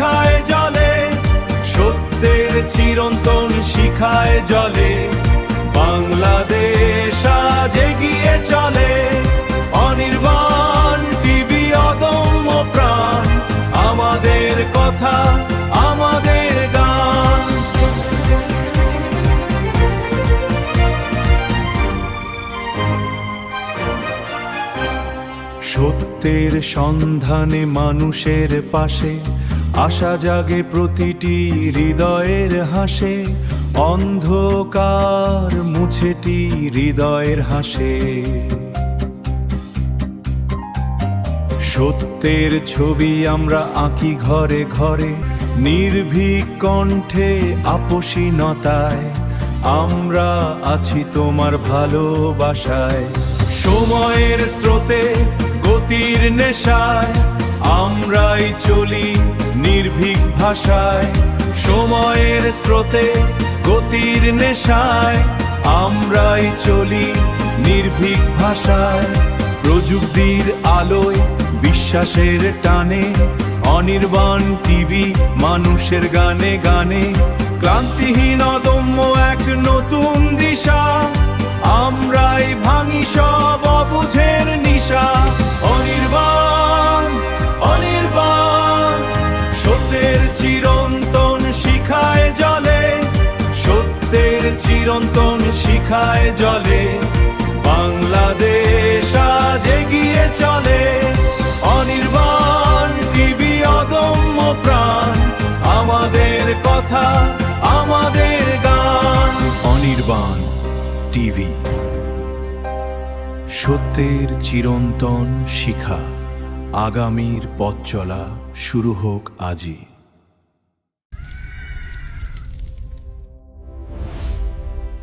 শিখায় জলে, সত্যের চিরন্তন শিখায় জলে। বাংলাদেশ আজ এগিয়ে চলে, অনির্বাণ টিভি অদম্য প্রাণ, আমাদের কথা আমাদের গান। সত্যের সন্ধানে মানুষের পাশে, আশা জাগে প্রতিটি হৃদয়ের হাসে। অন্ধকার মুছেটি হৃদয়ের হাসে। সত্যের ছবি আমরা আঁকি ঘরে ঘরে, নির্ভীক কণ্ঠে আপোষহীনতায়। আমরা আছি তোমার ভালোবাসায়। সময়ের স্রোতে গতির নেশায়, আমরাই চলি নির্ভীক ভাষায়। সময়ের স্রোতে গতির নেশায়, আমরাই চলি নির্ভীক ভাষায়। প্রযুক্তির আলোয় বিশ্বাসের টানে, অনির্বাণ টিভি মানুষের গানে গানে। ক্লান্তিহীন অদম্য এক নতুন দিশা, আমরাই ভাঙি সব অবুঝের নিশা। অনির্বাণ অনির্বাণ, সত্যের চিরন্তন শিখায় জলে, সত্যের চিরন্তন শিখায় জলে। বাংলাদেশ আজ এগিয়ে চলে, অনির্বাণ টিভি অদম্য প্রাণ, আমাদের কথা আমাদের গান। অনির্বাণ টিভি, সত্যের চিরন্তন শিখা। আগামীর পথ চলা শুরু হোক আজই।